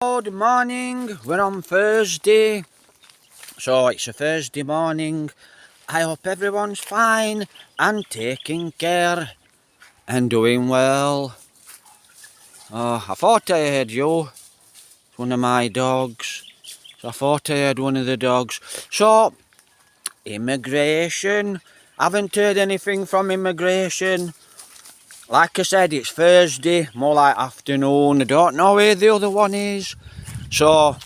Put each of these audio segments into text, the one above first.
Good morning, we're on Thursday, so it's a Thursday morning. I hope everyone's fine and taking care and doing well. I thought I heard you, one of my dogs, so I thought I heard one of the dogs. So, immigration, haven't heard anything from immigration. Like I said, it's Thursday, more like afternoon. I don't know where the other one is. So,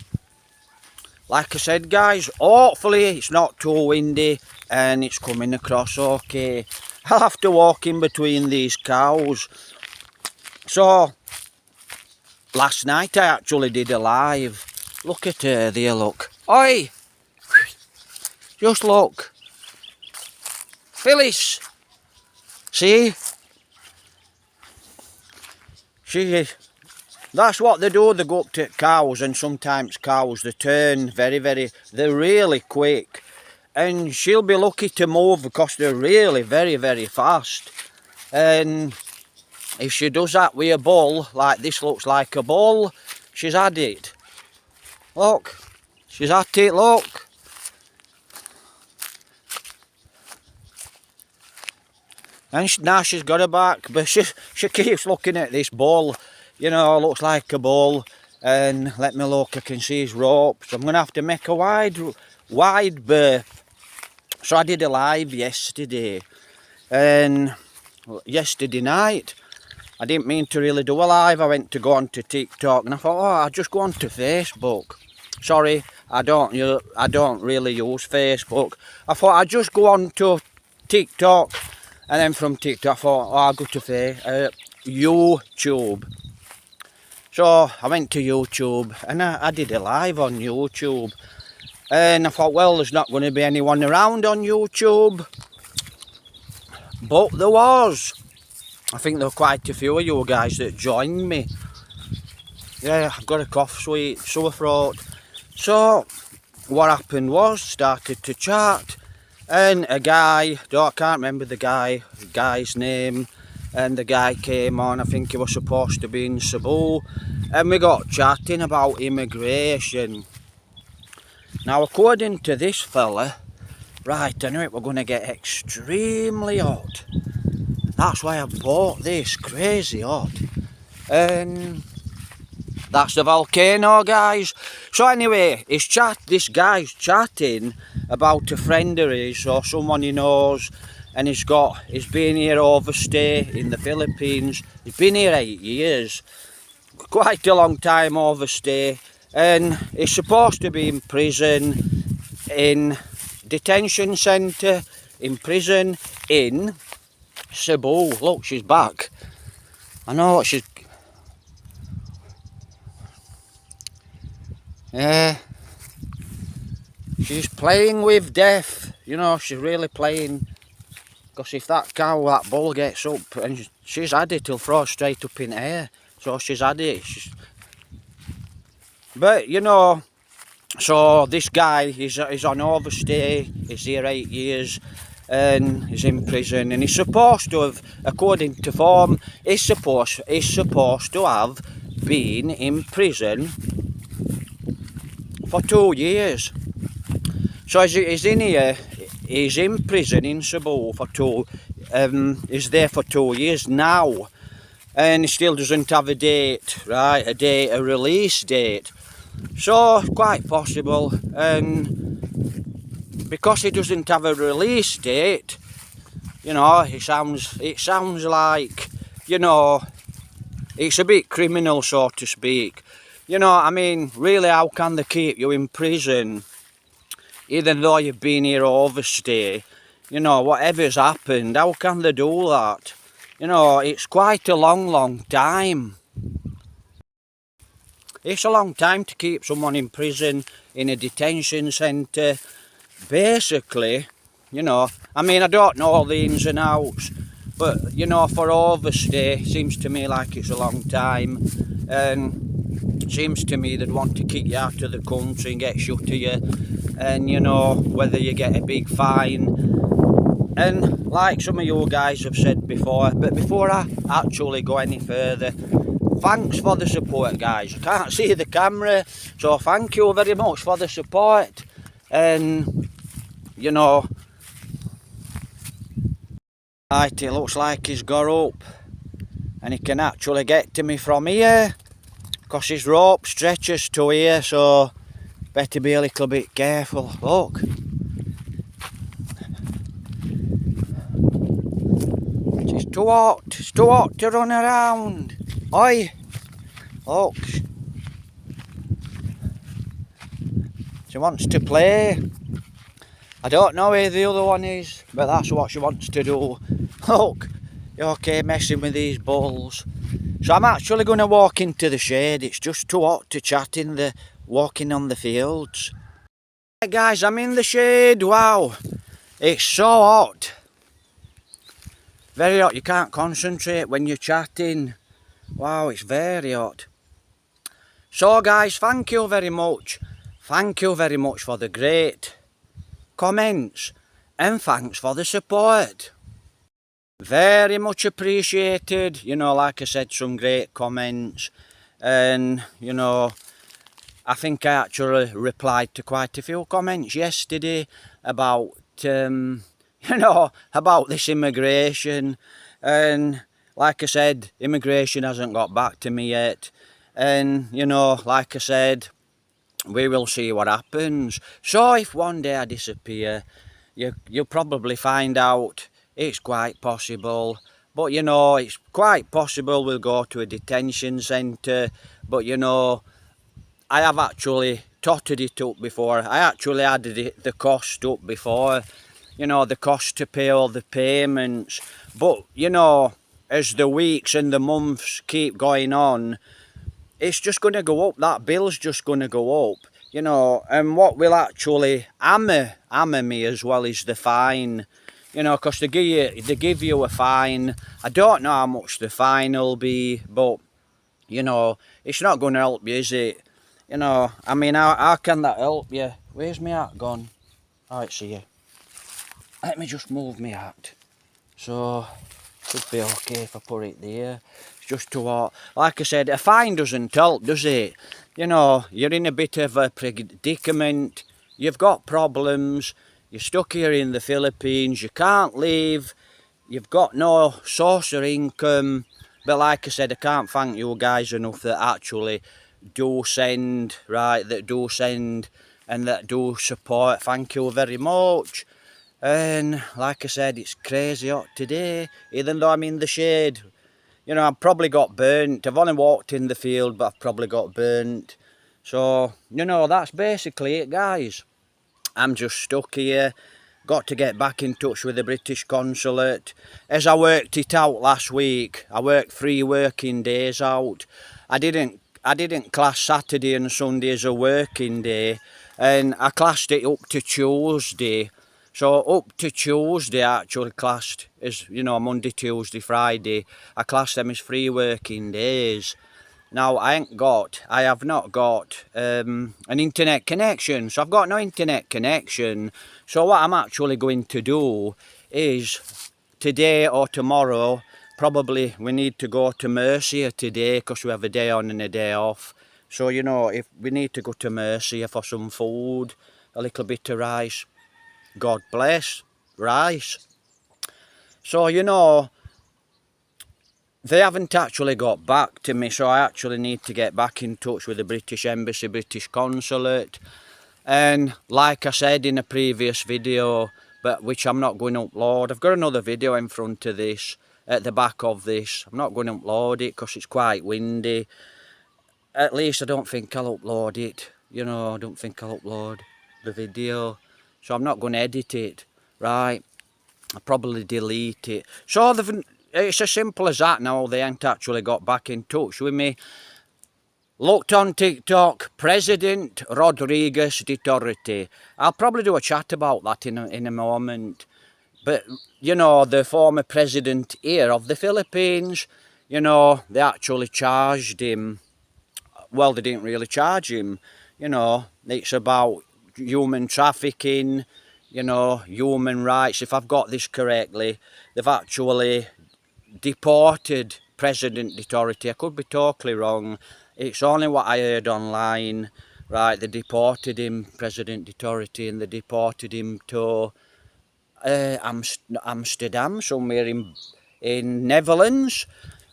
like I said, guys, hopefully it's not too windy and it's coming across okay. I'll have to walk in between these cows. So, last night I actually did a live. Look at her there, look. Oi! Just look. Phyllis! See? That's what they do, they go up to cows, and sometimes cows, they turn they're really quick. And she'll be lucky to move because they're really very fast. And if she does that with a bull, like this looks like a bull, she's had it. Look, she's at it, look. And now she's got her back, but she keeps looking at this bull. You know, looks like a bull. And let me look, I can see his ropes. I'm going to have to make a wide berth. So I did a live yesterday. And yesterday night, I didn't mean to really do a live. I went to go on to TikTok and I thought, oh, I'll just go on to Facebook. Sorry, I don't really use Facebook. I thought I'd just go on to TikTok. And then from TikTok, I thought, oh, I'll go to YouTube. So I went to YouTube and I did a live on YouTube. And I thought, well, there's not going to be anyone around on YouTube. But there was. I think there were quite a few of you guys that joined me. Yeah, I've got a cough, sore throat. So what happened was, started to chat. And a guy, I can't remember the guy's name, and the guy came on. I think he was supposed to be in Cebu, and we got chatting about immigration. Now, according to this fella, right, I knew it were going to get extremely hot. That's why I bought this, crazy hot. And that's the volcano, guys. So anyway, this guy's chatting about a friend of his or someone he knows, and he's been here overstay in the Philippines. He's been here 8 years, quite a long time overstay, and he's supposed to be in prison, in detention centre, in prison in Cebu. Look, she's back. I know she's. Yeah. She's playing with death, you know, she's really playing. Because if that bull gets up, and she's had it, he'll throw straight up in the air. So she's had it. But, you know, so this guy, he's on overstay, he's here 8 years, and he's in prison. And he's supposed to have, according to form, he's supposed to have been in prison for 2 years. So he's in here, he's in prison in Cebu for he's there for 2 years now. And he still doesn't have a date, right, a release date. So, quite possible, and because he doesn't have a release date, you know, it sounds like, you know, it's a bit criminal, so to speak. You know, I mean, really, how can they keep you in prison? Even though you've been here overstay, you know, whatever's happened, how can they do that? You know, it's quite a long time. It's a long time to keep someone in prison, in a detention centre. Basically, you know, I mean, I don't know all the ins and outs, but, you know, for overstay, it seems to me like it's a long time. And it seems to me they'd want to kick you out of the country and get shut of you. And, you know, whether you get a big fine. And like some of you guys have said before, but before I actually go any further, thanks for the support, guys. You can't see the camera, so thank you very much for the support. And you know, right, it looks like he's got up and he can actually get to me from here because his rope stretches to here, so better be a little bit careful. Look, it's too hot to run around. Oi, look, she wants to play. I don't know where the other one is, but that's what she wants to do. Look, okay, messing with these bulls. So I'm actually going to walk into the shade. It's just too hot to chat walking on the fields. Hey guys, I'm in the shade. Wow, it's so hot. Very hot. You can't concentrate when you're chatting. Wow, it's very hot. So guys, thank you very much. Thank you very much for the great comments and thanks for the support. Very much appreciated. You know, like I said, some great comments, and you know, I think I actually replied to quite a few comments yesterday about you know, about this immigration. And like I said, immigration hasn't got back to me yet, and you know, like I said, we will see what happens. So if one day I disappear, you'll probably find out. It's quite possible, but you know, it's quite possible we'll go to a detention centre. But you know, I have actually totted it up before. I actually added the cost up before, you know, the cost to pay all the payments. But you know, as the weeks and the months keep going on, it's just going to go up. That bill's just going to go up, you know. And what will actually hammer me as well is the fine, you know, because they give you a fine. I don't know how much the fine will be, but you know, it's not going to help you, is it? You know, I mean, how can that help you? Where's my hat gone? Oh, it's here. Let me just move my hat. So should be okay if I put it there. It's just too hot. Like I said, a fine doesn't help, does it? You know, you're in a bit of a predicament. You've got problems. You're stuck here in the Philippines. You can't leave. You've got no source of income. But like I said, I can't thank you guys enough that actually do send, right, that do send and that do support. Thank you very much. And like I said, it's crazy hot today, even though I'm in the shade. You know, I've probably got burnt. I've only walked in the field, but I've probably got burnt. So, you know, that's basically it, guys. I'm just stuck here. Got to get back in touch with the British Consulate. As I worked it out last week, I worked 3 working days out. I didn't class Saturday and Sunday as a working day, and I classed it up to Tuesday. So up to Tuesday I actually classed as, you know, Monday, Tuesday, Friday. I classed them as 3 working days. Now I have not got an internet connection, so I've got no internet connection. So what I'm actually going to do is today or tomorrow, probably we need to go to Mercia today because we have a day on and a day off. So you know, if we need to go to Mercia for some food, a little bit of rice. God bless rice. So you know, they haven't actually got back to me, so I actually need to get back in touch with the British Embassy, British Consulate. And like I said in a previous video, but which I'm not going to upload, I've got another video in front of this, at the back of this. I'm not going to upload it because it's quite windy. At least I don't think I'll upload it. You know, I don't think I'll upload the video. So I'm not going to edit it, right? I'll probably delete it. So it's as simple as that now. They ain't actually got back in touch with me. Looked on TikTok, President Rodriguez Duterte. I'll probably do a chat about that in a moment. But, you know, the former president here of the Philippines, you know, they actually charged him. Well, they didn't really charge him. You know, it's about human trafficking, you know, human rights. If I've got this correctly, they've actually deported President Duterte. I could be totally wrong. It's only what I heard online. Right, they deported him, President Duterte, and they deported him to Amsterdam, somewhere in Netherlands,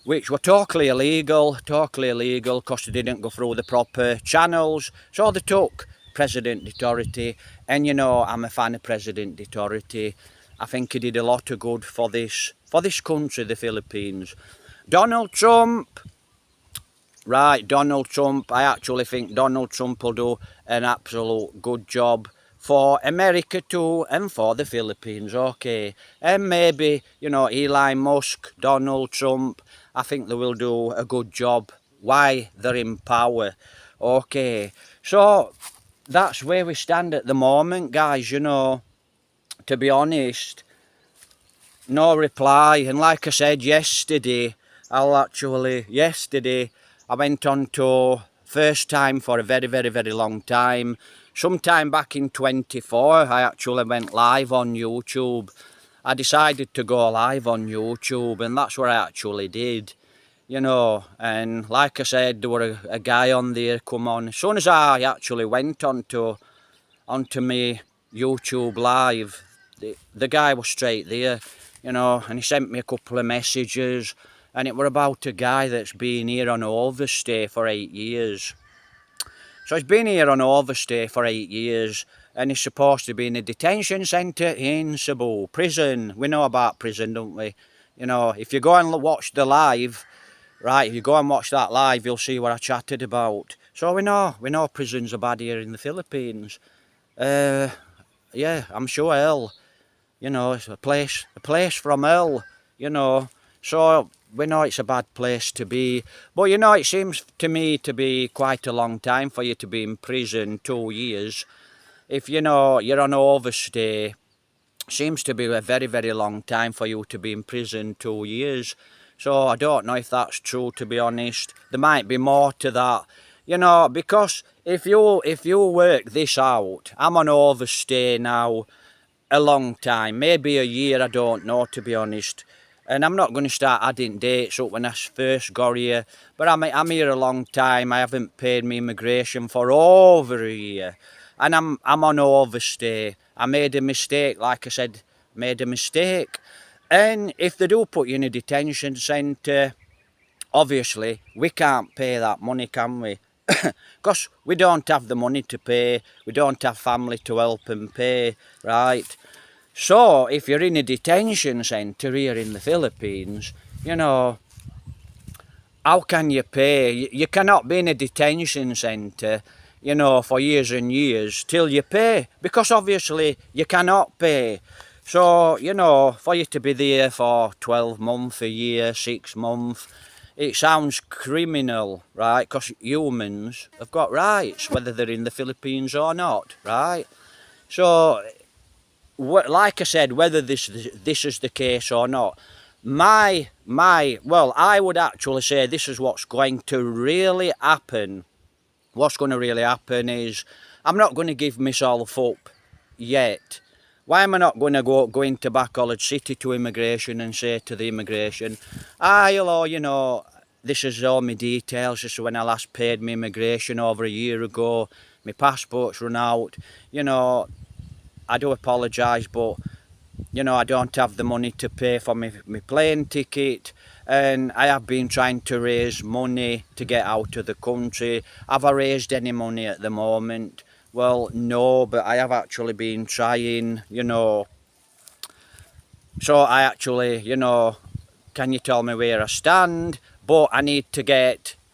which were totally illegal, because they didn't go through the proper channels. So they took President Duterte, and you know, I'm a fan of President Duterte. I think he did a lot of good for this country, the Philippines. Donald Trump, right, Donald Trump, I actually think Donald Trump will do an absolute good job for America too, and for the Philippines, okay. And maybe, you know, Elon Musk, Donald Trump, I think they will do a good job while they're in power, okay. So that's where we stand at the moment, guys, you know, to be honest. No reply, and like I said yesterday, I went on to first time for a very long time. Sometime back in 24, I actually went live on YouTube. I decided to go live on YouTube, and that's what I actually did, you know. And like I said, there were a guy on there come on. As soon as I actually went onto me YouTube live, the guy was straight there, you know, and he sent me a couple of messages, and it were about a guy that's been here on overstay for 8 years. So he's been here on overstay for 8 years, and he's supposed to be in a detention centre in Cebu, prison. We know about prison, don't we? You know, if you go and watch the live, right, if you go and watch that live, you'll see what I chatted about. So we know prisons are bad here in the Philippines. Yeah, I'm sure hell, you know, it's a place from hell, you know. So we know it's a bad place to be. But you know, it seems to me to be quite a long time for you to be in prison, 2 years. If you know you're on overstay, seems to be a very long time for you to be in prison, 2 years. So I don't know if that's true, to be honest. There might be more to that, you know, because if you work this out, I'm on overstay now a long time, maybe a year, I don't know, to be honest. And I'm not going to start adding dates up when I first got here, but I'm here a long time. I haven't paid my immigration for over a year, and I'm on overstay. I made a mistake, like I said, made a mistake. And if they do put you in a detention centre, obviously we can't pay that money, can we? Because we don't have the money to pay, we don't have family to help and pay, right? So if you're in a detention centre here in the Philippines, you know, how can you pay? You cannot be in a detention centre, you know, for years and years till you pay, because obviously you cannot pay. So, you know, for you to be there for 12 months, a year, 6 months, it sounds criminal, right? Because humans have got rights, whether they're in the Philippines or not, right? So, like I said, whether this is the case or not, well, I would actually say this is what's going to really happen. What's going to really happen is, I'm not going to give myself up yet. Why am I not going to go into Bacolod City to immigration and say to the immigration, hello, you know, this is all my details, this is when I last paid my immigration over a year ago, my passport's run out, you know, I do apologise, but, you know, I don't have the money to pay for my plane ticket, and I have been trying to raise money to get out of the country. Have I raised any money at the moment? Well, no, but I have actually been trying, you know. So I actually, you know, can you tell me where I stand? But I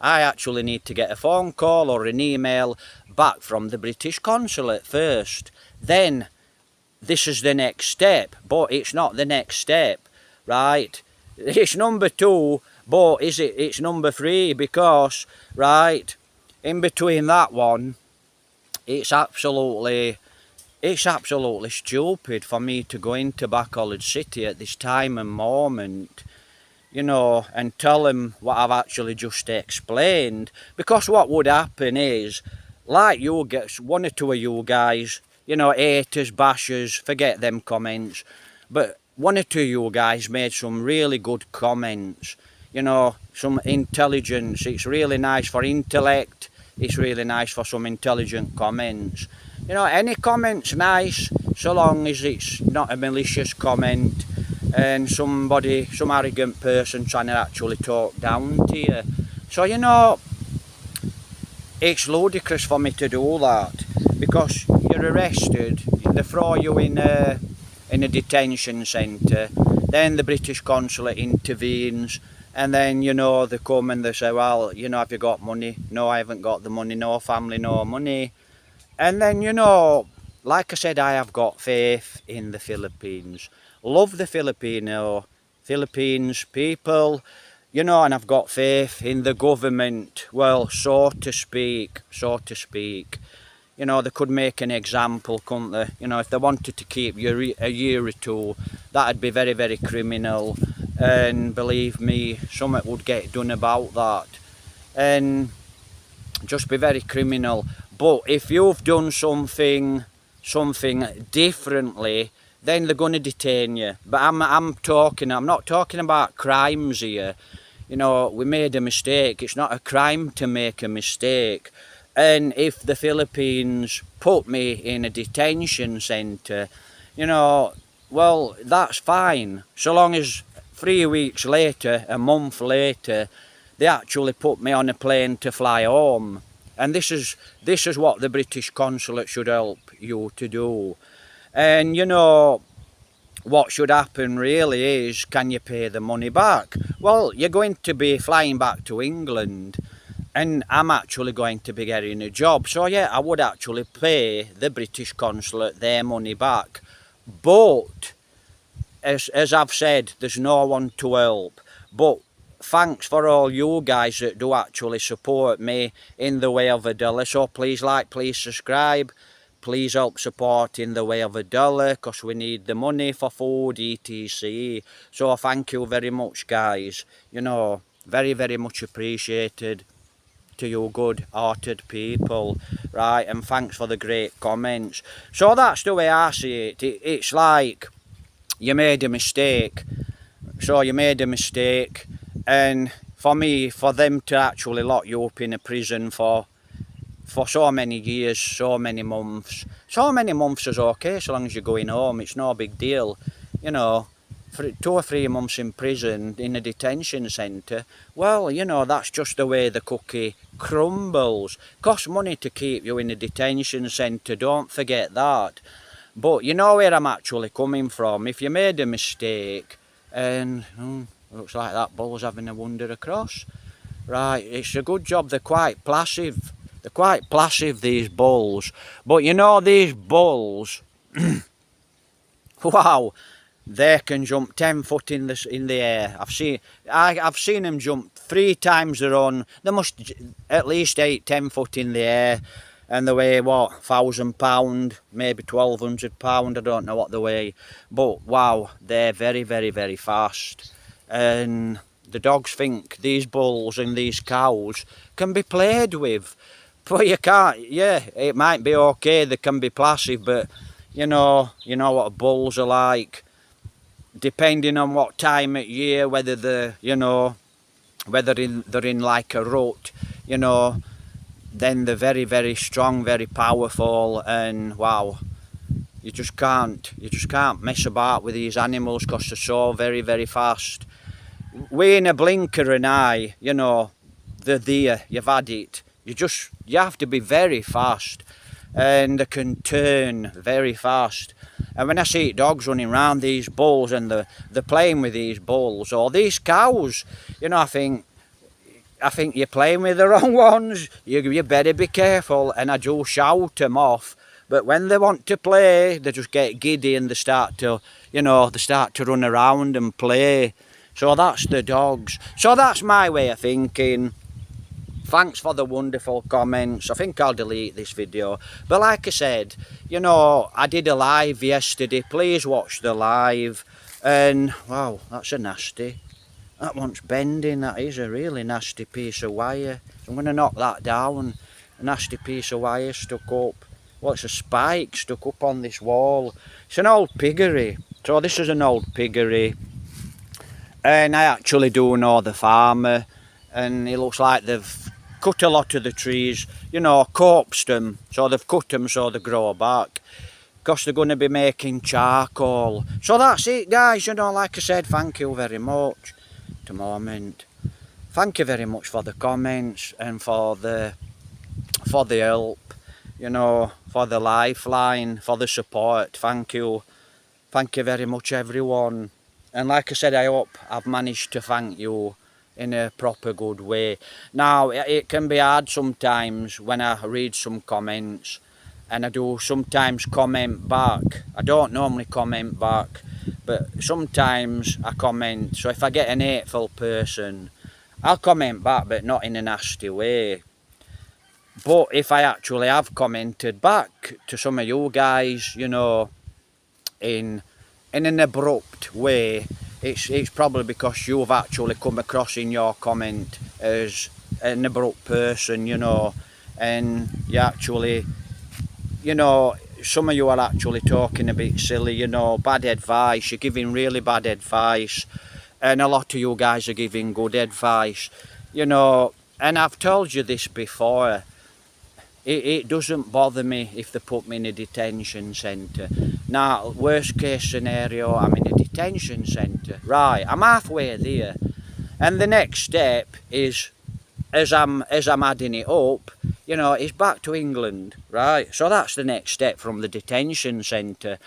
actually need to get a phone call or an email back from the British Consulate first. Then this is the next step, but it's not the next step, right? It's number 2, but it's number 3, because, right, in between that one, it's absolutely stupid for me to go into Bacolod City at this time and moment, you know, and tell them what I've actually just explained. Because what would happen is, like you get one or two of you guys, you know, haters, bashers, forget them comments, but one or two of you guys made some really good comments, you know, some intelligence. It's really nice for intellect. It's really nice for some intelligent comments. You know, any comment's nice, so long as it's not a malicious comment and some arrogant person trying to actually talk down to you. So, you know, it's ludicrous for me to do that, because you're arrested, they throw you in a detention centre, then the British Consulate intervenes, and then, you know, they come and they say, well, you know, have you got money? No, I haven't got the money. No family, no money. And then, you know, like I said, I have got faith in the Philippines. Love the Philippines people, you know, and I've got faith in the government, well, so to speak. You know, they could make an example, couldn't they? You know, if they wanted to keep you a year or two, that'd be very, very criminal. And believe me, something would get done about that. And just be very criminal. But if you've done something differently, then they're going to detain you. But I'm not talking about crimes here. You know, we made a mistake. It's not a crime to make a mistake. And if the Philippines put me in a detention centre, you know, well, that's fine. So long as 3 weeks later, a month later, they actually put me on a plane to fly home. And this is what the British Consulate should help you to do. And, you know, what should happen really is, can you pay the money back? Well, you're going to be flying back to England, and I'm actually going to be getting a job. So yeah, I would actually pay the British Consulate their money back. But as I've said, there's no one to help. But thanks for all you guys that do actually support me in the way of $1. So please like, please subscribe. Please help support in the way of $1, because we need the money for food, etc. So thank you very much, guys. You know, very, very much appreciated to you good-hearted people, right? And thanks for the great comments. So that's the way I see it. It's like you made a mistake. So you made a mistake, and for them to actually lock you up in a prison for so many years, so many months is okay, so long as you're going home. It's no big deal, you know. For 2 or 3 months in prison in a detention centre, well, you know, that's just the way the cookie crumbles. Costs money to keep you in a detention centre, don't forget that. But you know where I'm actually coming from. If you made a mistake, and looks like that bull's having a wander across, right, it's a good job. They're quite placid. They're quite placid, these bulls. But you know, these bulls, wow, they can jump 10 foot in the air. I've seen them jump 3 times their own. They must at least 8-10 foot in the air, and they weigh what, £1,000, maybe £1,200. I don't know what they weigh, but wow, they're very, very, very fast. And the dogs think these bulls and these cows can be played with. But you can't. Yeah, it might be okay, they can be placid, but you know what bulls are like. Depending on what time of year, whether they're, you know, they're in like a rut, you know, then they're very, very strong, very powerful, and wow, you just can't mess about with these animals, because they're so very, very fast. We in a blinker of an eye, you know, they're there, you've had it. You have to be very fast, and they can turn very fast. And when I see dogs running around these bulls and they're playing with these bulls or these cows, you know, I think you're playing with the wrong ones. You better be careful. And I do shout them off. But when they want to play, they just get giddy and they start to run around and play. So that's the dogs. So that's my way of thinking. Thanks for the wonderful comments. I think I'll delete this video. But like I said, you know, I did a live yesterday. Please watch the live. And, wow, that's a nasty. That one's bending. That is a really nasty piece of wire. So I'm going to knock that down. A nasty piece of wire stuck up. Well, it's a spike stuck up on this wall. It's an old piggery. So this is an old piggery. And I actually do know the farmer, and it looks like they've cut a lot of the trees, you know, coaxed them, so they've cut them so they grow back, because they're going to be making charcoal. So that's it, guys, you know, like I said, thank you very much. At the moment, thank you very much for the comments and for the help, you know, for the lifeline, for the support. Thank you very much, everyone. And like I said, I hope I've managed to thank you in a proper good way. Now, it can be hard sometimes when I read some comments, and I do sometimes comment back. I don't normally comment back, but sometimes I comment. So if I get an hateful person, I'll comment back, but not in a nasty way. But if I actually have commented back to some of you guys, you know, in an abrupt way, it's probably because you've actually come across in your comment as an abrupt person, you know, and you actually, you know, some of you are actually talking a bit silly, you know, bad advice. You're giving really bad advice, and a lot of you guys are giving good advice, you know. And I've told you this before, it doesn't bother me if they put me in a detention centre. Now, worst case scenario, I'm in a detention centre. Right, I'm halfway there. And the next step is, as I'm adding it up, you know, is back to England, right? So that's the next step from the detention centre.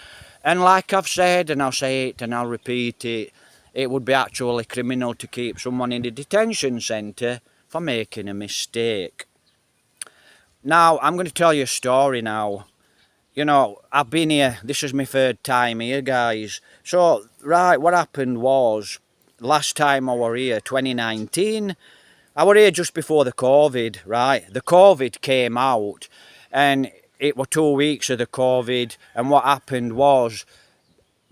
And like I've said, and I'll say it and I'll repeat it, it would be actually criminal to keep someone in a detention centre for making a mistake. Now, I'm going to tell you a story now. You know, I've been here, this is my third time here, guys. So, right, what happened was, last time I were here, 2019, I were here just before the COVID, right? The COVID came out, and it were 2 weeks of the COVID, and what happened was,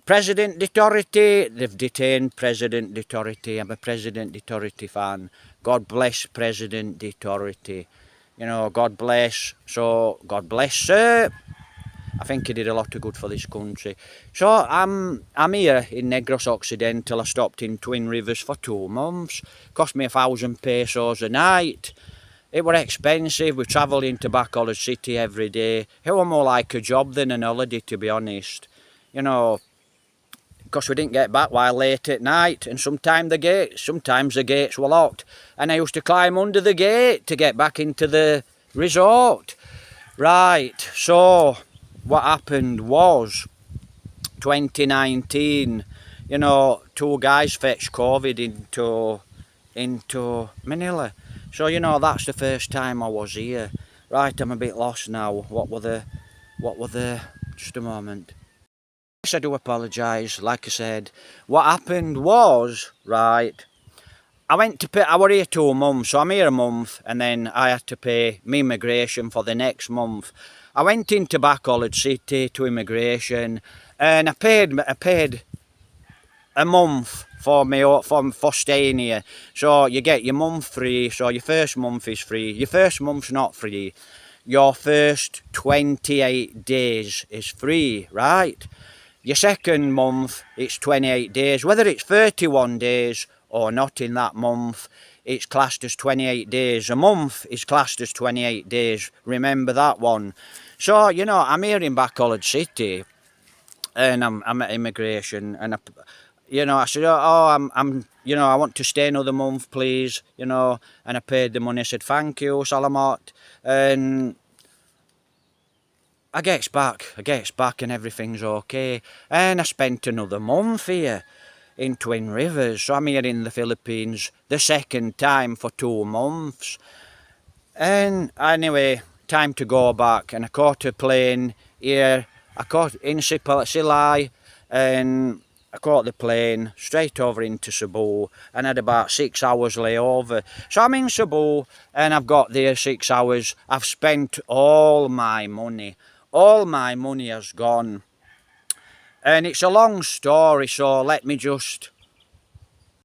President Duterte, they've detained President Duterte. I'm a President Duterte fan. God bless President Duterte. You know, God bless. So, God bless, sir. I think he did a lot of good for this country. So, I'm here in Negros Occidental. I stopped in Twin Rivers for 2 months. Cost me 1,000 pesos a night. It were expensive. We travelled into Bacolod City every day. It was more like a job than an holiday, to be honest. You know, because we didn't get back while late at night, and sometimes the gates were locked, and I used to climb under the gate to get back into the resort. Right, so what happened was 2019, you know, 2 guys fetched COVID into Manila. So, you know, that's the first time I was here. Right, I'm a bit lost now. What were the just a moment. Yes, I do apologise. Like I said, what happened was, right, I were here 2 months, so I'm here a month, and then I had to pay my immigration for the next month. I went into Bacolod City to immigration, and I paid a month for staying here. So you get your month free, so your first month is free. Your first month's not free. Your first 28 days is free, right? Your second month, it's 28 days. Whether it's 31 days or not in that month, it's classed as 28 days. A month is classed as 28 days. Remember that one. So, you know, I'm here in Bacolod City, and I'm at immigration, and you know, I said, oh, you know, I want to stay another month, please, you know, and I paid the money. I said, thank you, Salamat, and I gets back, and everything's okay. And I spent another month here in Twin Rivers. So I'm here in the Philippines the second time for 2 months. And anyway, time to go back. And I caught a plane here. I caught in Silay, and I caught the plane straight over into Cebu, and had about 6 hours layover. So I'm in Cebu, and I've got there 6 hours. I've spent all my money. All my money has gone. And it's a long story, so let me just